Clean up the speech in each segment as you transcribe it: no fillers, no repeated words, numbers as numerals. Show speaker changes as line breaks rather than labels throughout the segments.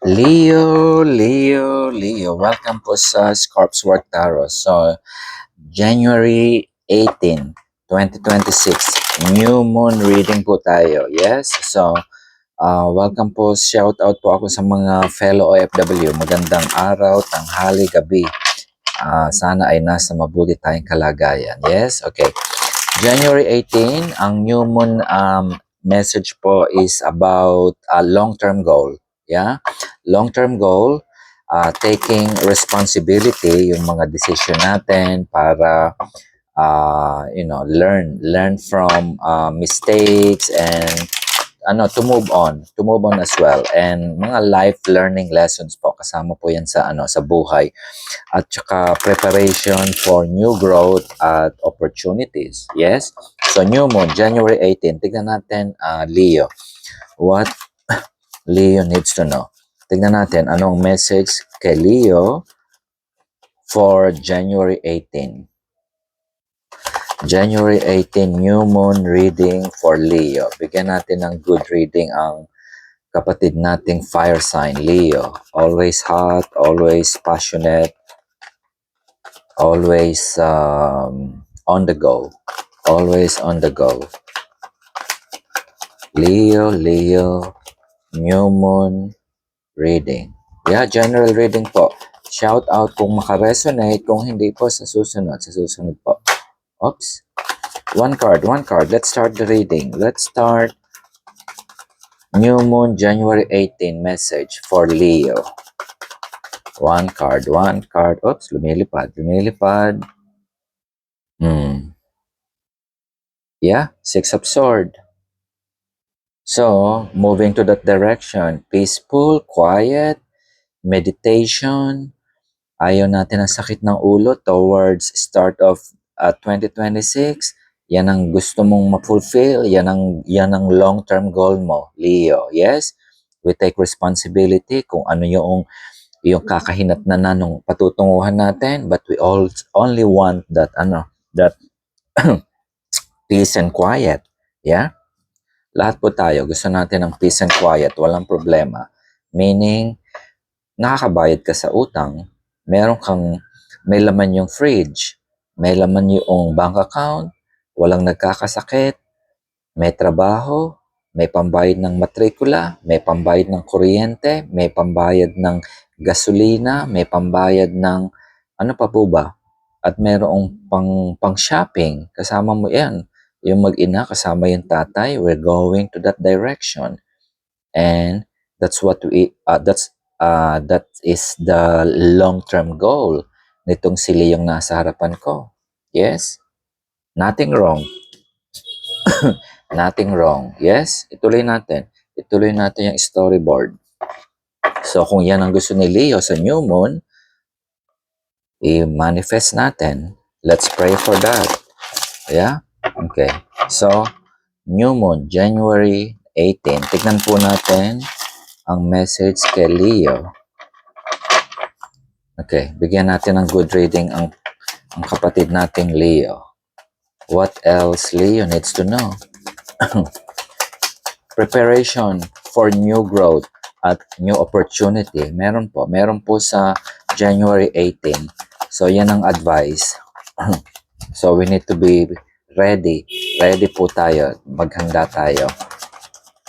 Leo. Welcome po sa Scorp's Work Tarot. So, January 18, 2026, New Moon reading po tayo. Yes? So, welcome po. Shout out po ako sa mga fellow OFW. Magandang araw, tanghali, gabi. Sana ay nasa mabuti tayong kalagayan. Yes? Okay. January 18, ang New Moon message po is about a long-term goal. Yeah? Long-term goal, taking responsibility, yung mga decision natin para learn from mistakes and to move on as well, and mga life learning lessons po, kasama po yan sa buhay, at saka preparation for new growth at opportunities. Yes, so New Moon January 18, tignan natin Leo, what Leo needs to know. Tignan natin anong message kay Leo for January 18. January 18, New Moon reading for Leo. Bigyan natin ng good reading ang kapatid nating fire sign, Leo. Always hot, always passionate, always on the go. Always on the go. Leo, New Moon reading. Yeah, general reading po. Shout out kung makaresonate, kung hindi po sa susunod po. Oops. One card. Let's start the reading. Let's start New Moon January 18 message for Leo. One card. Oops, lumilipad. Yeah, Six of Swords. So, moving to that direction, peaceful, quiet, meditation. Ayaw natin ang sakit ng ulo towards start of 2026. Yan ang gusto mong ma-fulfill. Yan ang long-term goal mo, Leo. Yes? We take responsibility kung ano yung kakahinatnan na nung patutunguhan natin, but we all only want that peace and quiet. Yeah? Lahat po tayo, gusto natin ng peace and quiet, walang problema. Meaning, nakakabayad ka sa utang, may laman yung fridge, may laman yung bank account, walang nagkakasakit, may trabaho, may pambayad ng matrikula, may pambayad ng kuryente, may pambayad ng gasolina, may pambayad ng ano pa po ba? At mayroong pang shopping, kasama mo yan. Yung mag-ina, kasama yung tatay, we're going to that direction. And that's what that is the long-term goal nitong si Leong nasa harapan ko. Yes? Nothing wrong. Nothing wrong. Yes? Ituloy natin yung storyboard. So, kung yan ang gusto ni Leo sa New Moon, i-manifest natin. Let's pray for that. Yeah? Okay. So, New Moon, January 18. Tignan po natin ang message kay Leo. Okay. Bigyan natin ng good reading ang kapatid nating Leo. What else Leo needs to know? Preparation for new growth at new opportunity. Meron po sa January 18. So, yan ang advice. So, we need to be ready. Ready po tayo. Maghanda tayo.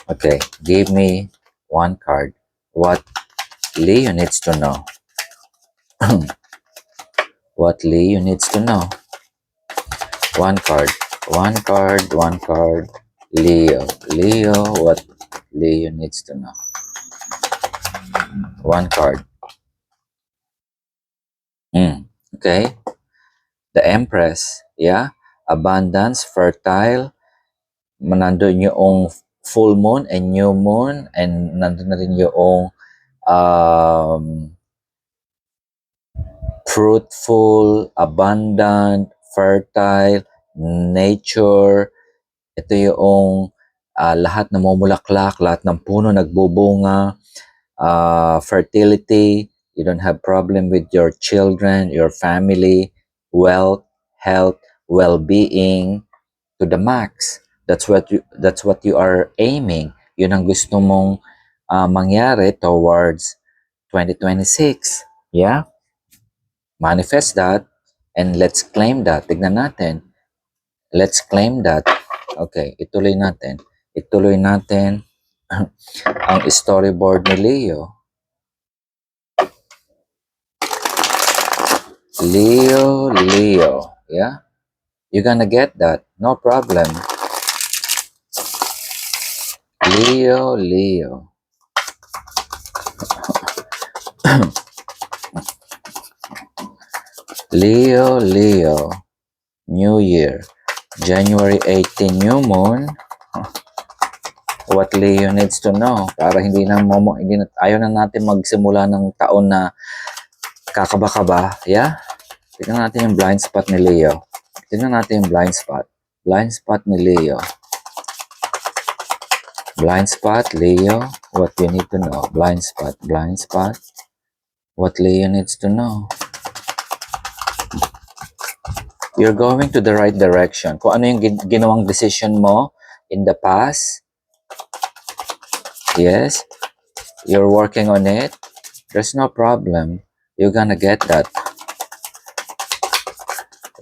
Okay. Give me one card. What Leo needs to know. What Leo needs to know. One card. Leo, what Leo needs to know. One card. Okay. The Empress. Yeah. Abundance, fertile. Nandun yung full moon and new moon. And nandun na rin yung fruitful, abundant, fertile, nature. Ito yung lahat na mamulaklak, lahat ng puno nagbubunga, fertility. You don't have problem with your children, your family, wealth, health, well-being to the max. That's what you are aiming. Yun ang gusto mong mangyari towards 2026. Yeah? Manifest that and let's claim that. Tignan natin. Let's claim that. Okay, ituloy natin. Ituloy natin ang storyboard ni Leo. Leo. Yeah? You're gonna get that. No problem. Leo. Leo. New Year. January 18, new moon. What Leo needs to know para ayaw na natin magsimula ng taon na kakaba-kaba. Yeah? Tignan natin yung blind spot ni Leo. Tignan natin yung blind spot. Blind spot ni Leo. Blind spot, Leo. What you need to know. Blind spot. What Leo needs to know. You're going to the right direction. Kung ano yung ginawang decision mo in the past, yes, you're working on it. There's no problem. You're gonna get that.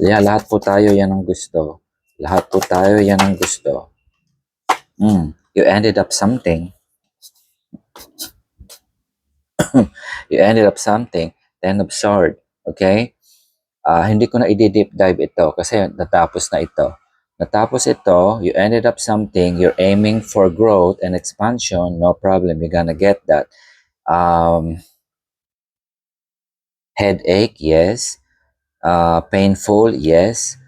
Yeah, lahat po tayo yan ang gusto. You ended up something. Ten of Swords. Okay? Hindi ko na i-deep dive ito kasi natapos na ito. You ended up something, you're aiming for growth and expansion, no problem, you're gonna get that. Headache, yes. Painful, yes.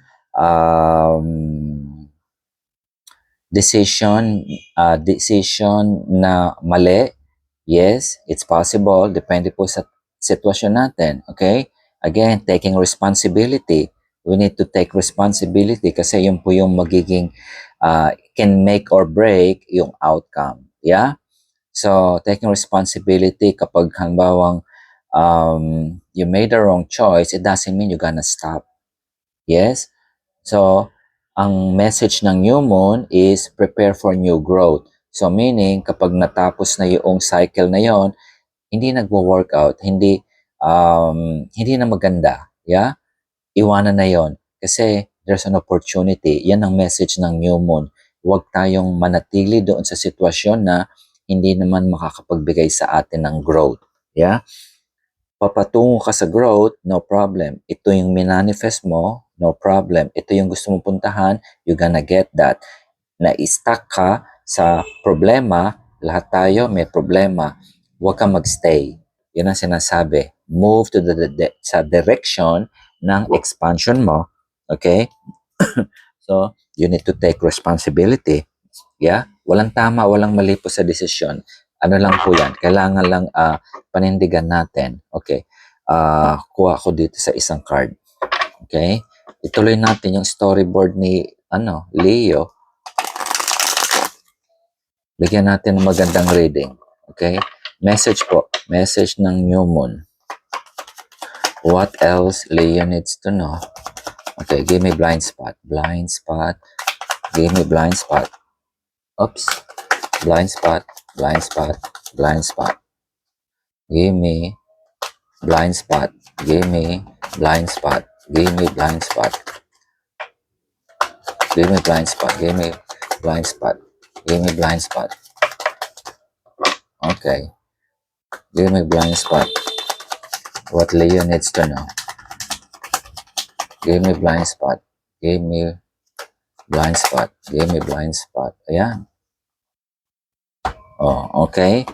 Decision na mali, yes, it's possible, depende po sa sitwasyon natin, okay? Again, taking responsibility. We need to take responsibility kasi yun po yung magiging can make or break yung outcome. Yeah? So, taking responsibility kapag hanbawang you made the wrong choice, it doesn't mean you're gonna stop. Yes? So, ang message ng new moon is prepare for new growth. So, meaning, kapag natapos na yung cycle na yon, hindi nagwo-workout, hindi na maganda. Yeah? Iwanan na yon. Kasi there's an opportunity. Yan ang message ng new moon. Huwag tayong manatili doon sa sitwasyon na hindi naman makakapagbigay sa atin ng growth. Yeah? Papatungo ka sa growth, no problem. Ito yung minanifest mo, no problem. Ito yung gusto mong puntahan, you're gonna get that. Na-stuck ka sa problema, lahat tayo may problema. Huwag kang magstay. Yun ang sinasabi. Move to sa direction ng expansion mo. Okay? So, you need to take responsibility. Yeah? Walang tama, walang mali po sa desisyon. Ano lang po yan? Kailangan lang panindigan natin. Okay. Kuha ko dito sa isang card. Okay. Ituloy natin yung storyboard ni Leo. Bigyan natin ng magandang reading. Okay. Message po. Message ng new moon. What else Leo needs to know? Okay. Give me blind spot. Give me blind spot. Oops. Blind spot. Give me blind spot. Give me blind spot. Okay. Give me blind spot. What Leo needs to know. Give me blind spot. Ayan. Oh, okay.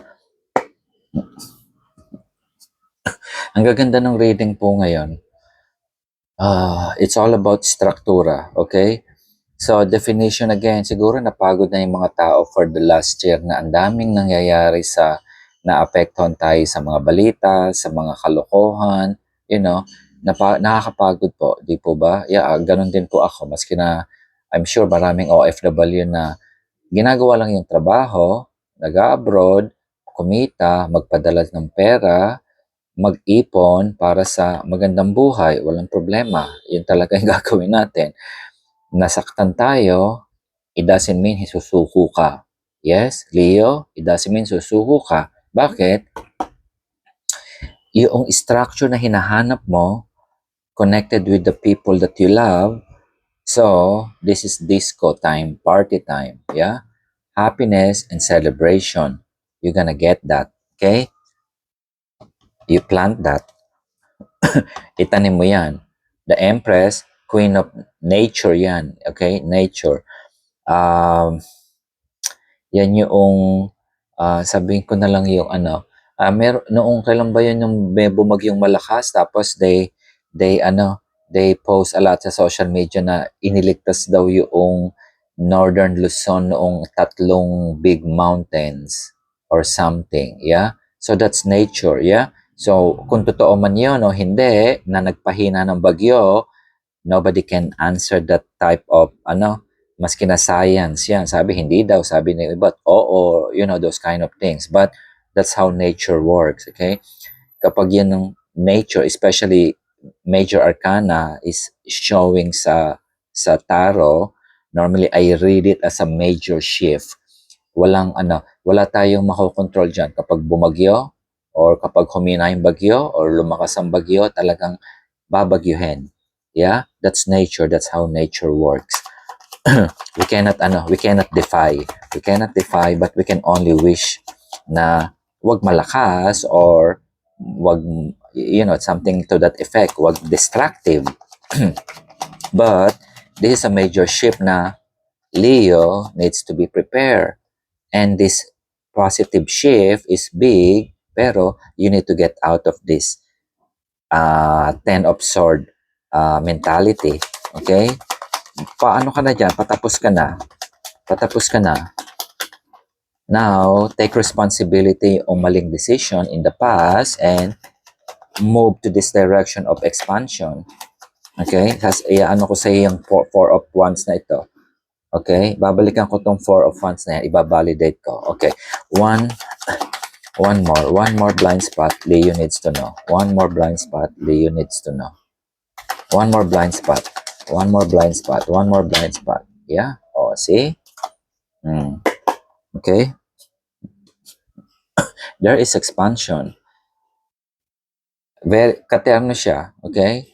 Ang gaganda ng reading po ngayon. It's all about struktura, okay? So, definition again, siguro napagod na yung mga tao for the last year na ang daming nangyayari sa naapektuhan tayo sa mga balita, sa mga kalokohan, nakakapagod po, di po ba? Yeah, ganun din po ako, maski na I'm sure maraming OFW na ginagawa lang yung trabaho, nag-abroad, kumita, magpadala ng pera, mag-ipon para sa magandang buhay, walang problema. Yun talaga yung gagawin natin. Nasaktan tayo, it doesn't mean susuko ka. Yes, Leo, it doesn't mean susuko ka. Bakit? Yung structure na hinahanap mo, connected with the people that you love, so this is disco time, party time, yeah? Happiness and celebration. You're gonna get that, okay? You plant that. Itanim mo yan. The Empress, Queen of Nature yan, okay? Nature. Um, Yan yung, sabihin ko na lang yung ano, noong kailan ba yun yung may bumagyong malakas, tapos they post a lot sa social media na iniligtas daw yung Northern Luzon noong tatlong big mountains or something, yeah? So that's nature, yeah? So kung totoo man yun o hindi, na nagpahina ng bagyo, nobody can answer that type of maski na science yan. Sabi hindi daw, sabi ng iba, oo, those kind of things. But that's how nature works, okay? Kapag yan ng nature, especially major arcana is showing sa tarot, normally I read it as a major shift. Wala tayong makokontrol diyan kapag bumagyo or kapag humina yung bagyo or lumakas ang bagyo, talagang babagyuhin. Yeah, that's nature. That's how nature works. We cannot defy. We cannot defy, but we can only wish na wag malakas or wag, something to that effect. Wag destructive. But this is a major shift na Leo needs to be prepared. And this positive shift is big, pero you need to get out of this Ten of Sword mentality. Okay? Paano ka na dyan? Patapos ka na. Patapos ka na. Now, take responsibility on maling decision in the past and move to this direction of expansion. Okay? Tapos, ano ko sa yung four of Wands na ito. Okay? Babalikan ko tong Four of Wands na yan. Ibabalidate ko. Okay. One more blind spot Leo needs to know. One more blind spot Leo needs to know. One more blind spot. One more blind spot. One more blind spot. Yeah? Oh, see? Okay? There is expansion. Very, katerno siya. Okay?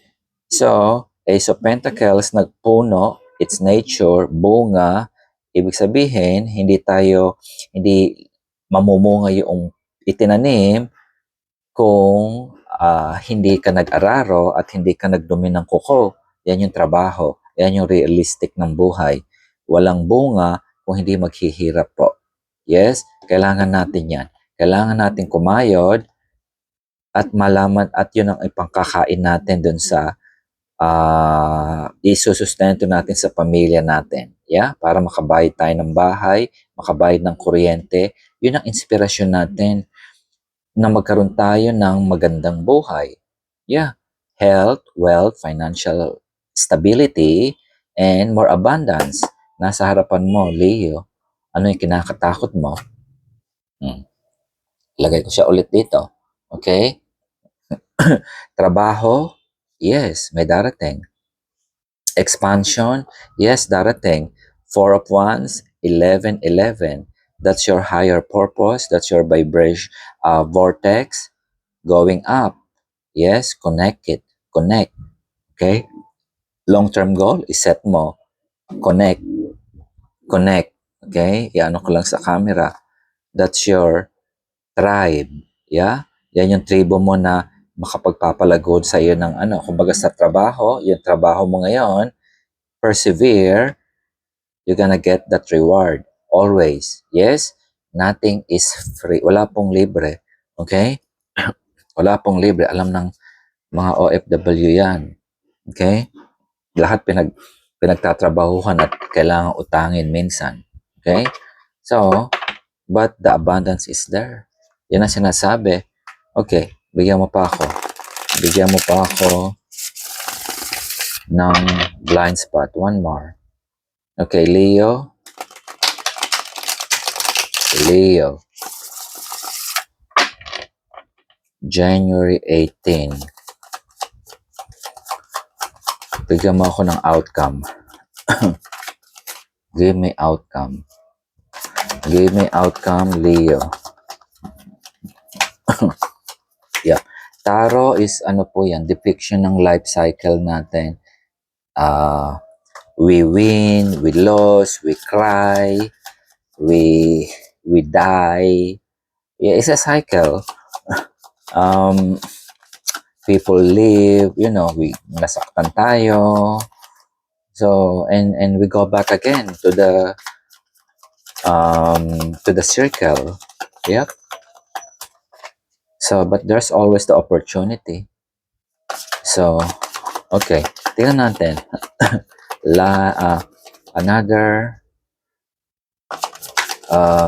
So, Ace of Pentacles, nagpuno, it's nature, bunga, ibig sabihin, hindi mamumunga yung itinanim kung hindi ka nag-araro at hindi ka nagdumi ng kuko. Yan yung trabaho. Yan yung realistic ng buhay. Walang bunga kung hindi maghihirap po. Yes, kailangan natin yan. Kailangan natin kumayod at malaman at yun ang ipangkakain natin dun sa isusustento natin sa pamilya natin. Yeah? Para makabayad tayo ng bahay, makabayad ng kuryente. Yun ang inspirasyon natin na magkaroon tayo ng magandang buhay. Yeah. Health, wealth, financial stability, and more abundance. Nasa harapan mo, Leo. Ano yung kinakatakot mo? Lagay ko siya ulit dito. Okay? Trabaho, yes, may darating. Expansion, yes, darating. Four of Wands, 11-11. That's your higher purpose. That's your vibration vortex going up. Yes, connect it. Connect. Okay? Long-term goal, iset mo. Connect. Connect. Okay? Iano ko lang sa camera. That's your tribe. Yeah? Yan yung tribo mo na makapagpapalagod sa iyo ng kumbaga sa trabaho, yung trabaho mo ngayon, persevere, you're gonna get that reward. Always. Yes? Nothing is free. Wala pong libre. Okay? Wala pong libre. Alam ng mga OFW yan. Okay? Lahat pinagtatrabahuhan at kailangan utangin minsan. Okay? So, but the abundance is there. Yan ang sinasabi. Okay, bigyan mo pa ako. Bigyan mo pa ako ng blind spot. One more. Okay, Leo. Leo. January 18. Bigyan mo ako ng outcome. Give me outcome. Give me outcome, Leo. Yeah. Tarot is ano po yan, depiction ng life cycle natin. We win, we lose, we cry, we die. Yeah, it's a cycle. People live, we nasaktan tayo. So, and we go back again to the circle. Yep. So, but there's always the opportunity. So, okay. Tingnan natin. Another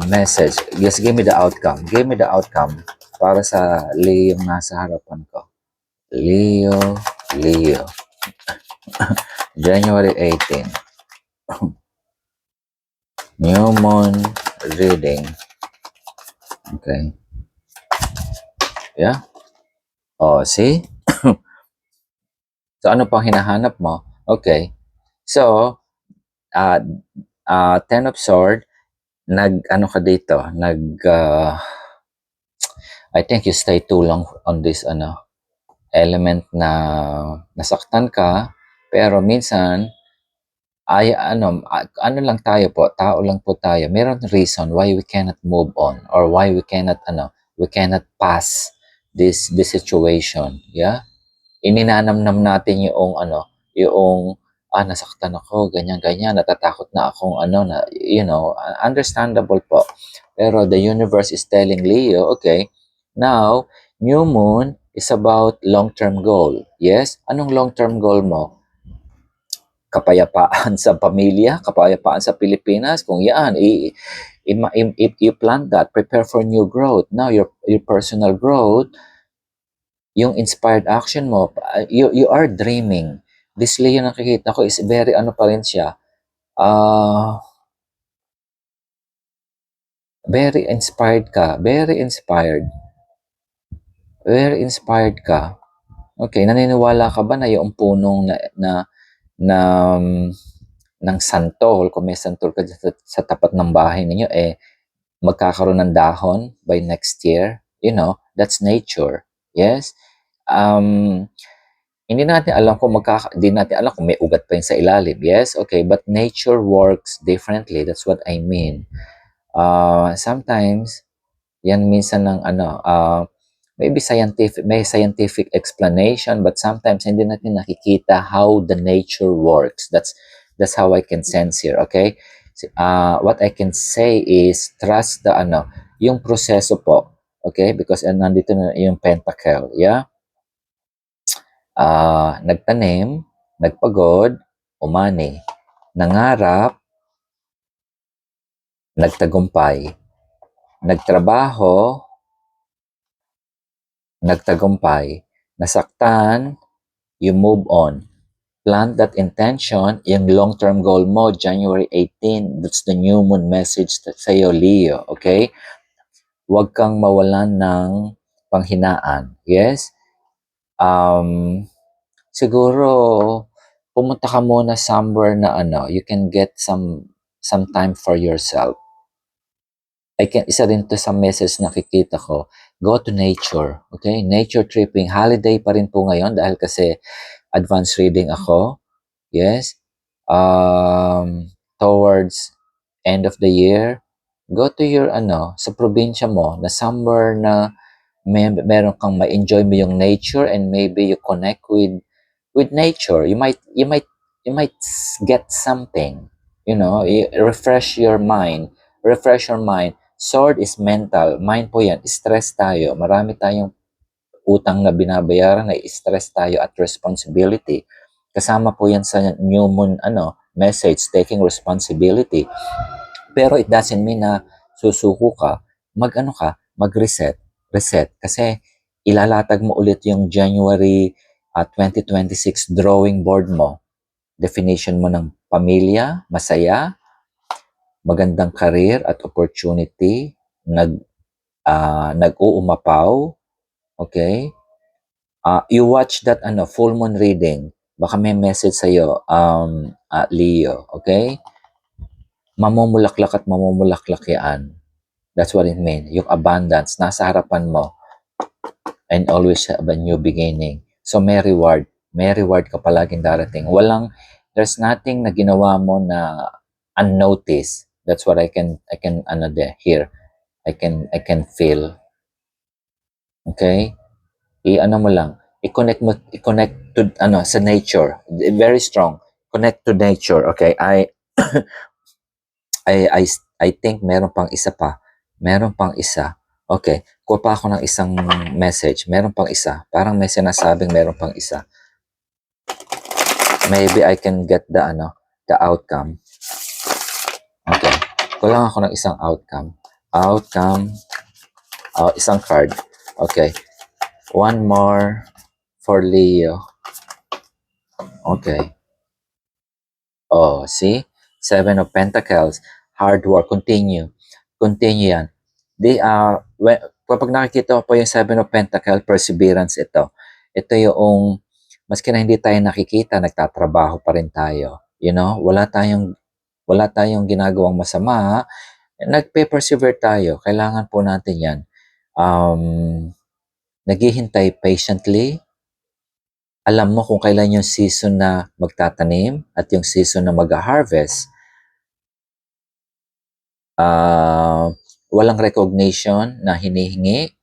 message. Yes, give me the outcome. Give me the outcome para sa Leo yung nasa harapan ko. Leo. January 18. New moon reading. Okay. Yeah. Oh, see? So, ano pang hinahanap mo? Okay. So, Ten of Swords, ano ka dito? I think you stay too long on this, element na nasaktan ka, pero minsan, ano lang tayo po, tao lang po tayo. Meron reason why we cannot move on or why we cannot pass this situation. Yeah? Ininanamnam natin yung nasaktan ako, ganyan, natatakot na akong understandable po. Pero the universe is telling Leo, okay, now, new moon is about long-term goal. Yes? Anong long-term goal mo? Kapayapaan sa pamilya, kapayapaan sa Pilipinas. Kung yan, if you plan that, prepare for new growth. Now, your personal growth, yung inspired action mo, you are dreaming. This Leo nakikita ko is very pa rin siya, very inspired ka, very inspired ka. Okay, naniniwala ka ba na yung punong ng santol, kung may santol ka sa tapat ng bahay ninyo, magkakaroon ng dahon by next year? That's nature. Yes? Hindi natin alam kung may ugat pa yun sa ilalim. Yes? Okay, but nature works differently. That's what I mean. Sometimes, yan minsan ng maybe may scientific explanation, but sometimes hindi natin nakikita how the nature works. That's how I can sense here, okay? What I can say is trust yung proseso po, okay? Because nandito na yung pentacle, yeah? Nagtanim, nagpagod, umani. Nangarap, nagtagumpay. Nagtrabaho, nagtagumpay. Nasaktan, you move on. Plant that intention, yung long-term goal mo, January 18, that's the new moon message sa'yo, Leo, okay? Huwag kang mawalan ng panghinaan, yes? Siguro, pumunta ka muna somewhere na you can get some time for yourself. Isa din to sa message na nakikita ko, go to nature, okay? Nature tripping, holiday pa rin po ngayon dahil kasi advanced reading ako, yes? Towards end of the year, go to your sa probinsya mo na somewhere na meron kang ma-enjoy mo yung nature and maybe you connect with nature. You might get something, refresh your mind. Sword is mental. Mind po yan. Stress tayo. Marami tayong utang na binabayaran na stress tayo at responsibility. Kasama po yan sa new moon message, taking responsibility. Pero it doesn't mean na susuko ka, mag-reset. Kasi ilalatag mo ulit yung January 2026 drawing board mo. Definition mo ng pamilya, masaya, magandang career at opportunity, nag-uumapaw, okay? You watch that full moon reading. Baka may message sa'yo, Leo, okay? mamumulaklak at mamumulaklak yan. That's what it means. Yung abundance, nasa harapan mo, and always have a new beginning. So may reward. May reward ka palaging darating. There's nothing na ginawa mo na unnoticed. That's what hear. I can feel. Okay? I-ano mo lang, i-connect to, sa nature. Very strong. Connect to nature. Okay? I, I, I think meron pang isa pa. Meron pang isa. Okay. Kuha pa ako ng isang message. Meron pang isa. Parang may sinasabing meron pang isa. Maybe I can get the outcome. Okay. Kulang ako ng isang outcome. Isang card. Okay. One more for Leo. Okay. Oh, see? Seven of Pentacles. Hard work. Continue. Continue yan. Kapag nakikita ko po yung Seven of Pentacles, perseverance ito. Ito yung, maski na hindi tayo nakikita, nagtatrabaho pa rin tayo. You know, wala tayong ginagawang masama. Nagpe-persevere tayo. Kailangan po natin yan. Naghihintay patiently. Alam mo kung kailan yung season na magtatanim at yung season na mag-harvest. Walang recognition na hinihingi.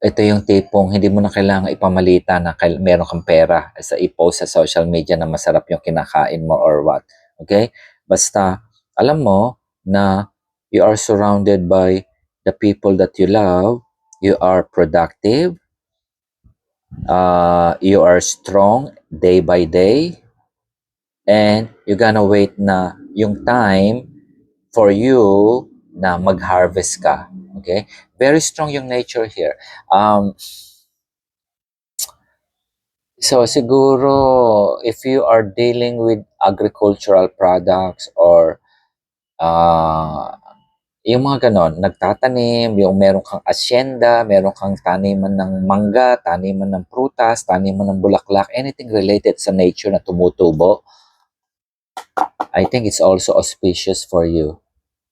Ito yung tipong hindi mo na kailangan ipamalita na meron kang pera sa i-post sa social media na masarap yung kinakain mo or what. Okay? Basta, alam mo na you are surrounded by the people that you love, you are productive, you are strong day by day, and you're gonna wait na yung time for you na mag-harvest ka. Okay? Very strong yung nature here. So siguro if you are dealing with agricultural products or yung mga ganon, nagtatanim, yung meron kang asyenda, meron kang taniman ng mangga, taniman ng prutas, taniman ng bulaklak, anything related sa nature na tumutubo, I think it's also auspicious for you.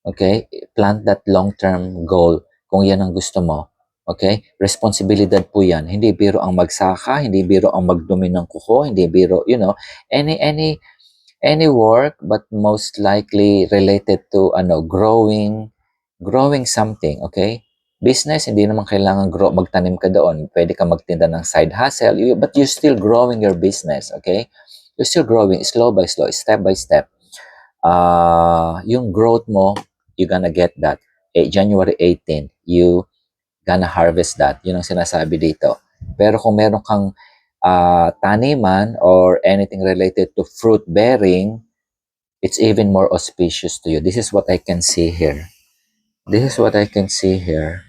Okay? Plant that long-term goal kung yan ang gusto mo. Okay? Responsibilidad po yan. Hindi biro ang magsaka, hindi biro ang magdumi ng kuko, hindi biro, any work, but most likely related to growing something, okay? Business, hindi naman kailangan magtanim ka doon. Pwede ka magtinda ng side hustle, but you're still growing your business, okay? You're still growing slow by slow, step by step. Yung growth mo, you're gonna get that. January 18, you gonna harvest that. Yun ang sinasabi dito. Pero kung meron kang taniman or anything related to fruit bearing, it's even more auspicious to you. This is what I can see here. This is what I can see here.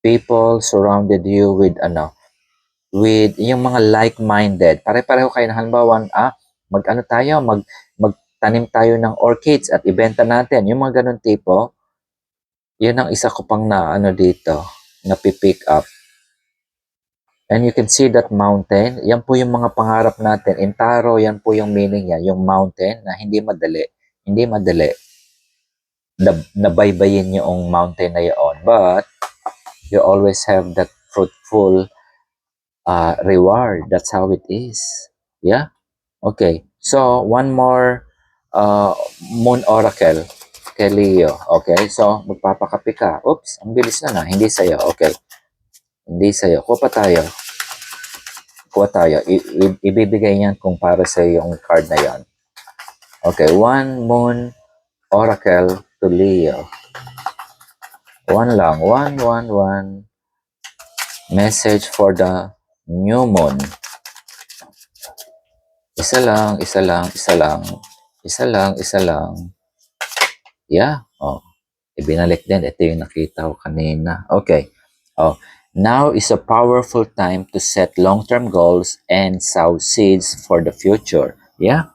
People surrounded you with yung mga like-minded. Pare-pareho kayo na halimbawa, magtanim tayo ng orchids at ibenta natin. Yung mga ganun tipo, yun ang isa ko pang dito, na pick up. And you can see that mountain. Yan po yung mga pangarap natin. In Taro, yan po yung meaning niya. Yung mountain na hindi madali. Hindi madali. Nabaybayin yung mountain na yun. But, you always have that fruitful reward. That's how it is. Yeah? Okay. So, one more moon oracle kay Leo. Okay? So, magpapakapi ka. Oops, ang bilis na. Hindi sa'yo. Okay. Hindi sa'yo. Kuha tayo. Ibibigay niyan kung para sa yung card na yan. Okay. One moon oracle to Leo. One lang. One. Message for the new moon. Isa lang. Yeah. Oh. Ibinalik din. Ito yung nakita ko kanina. Okay. Oh. Now is a powerful time to set long-term goals and sow seeds for the future. Yeah.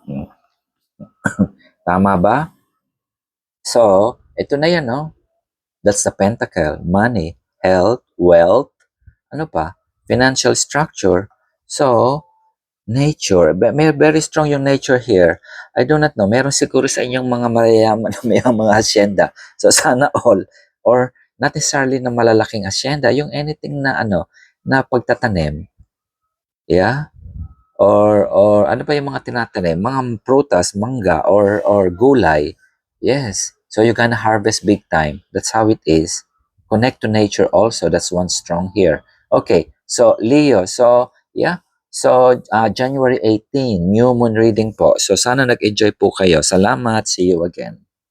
Tama ba? So, ito na yan, no? That's the pentacle. Money, health, wealth, ano pa? Financial structure. So, Nature, may very strong yung nature here. I do not know, meron siguro sa inyong mga mayayaman na may mga asyenda. So sana all, or not necessarily na malalaking asyenda, yung anything na na pagtatanim, yeah? Or ano pa yung mga tinatanim? Mga prutas, mangga, or gulay. Yes. So you're gonna harvest big time. That's how it is. Connect to nature also. That's one strong here. Okay. So Leo. So yeah. So January 18, new moon reading po. So sana nag-enjoy po kayo. Salamat. See you again.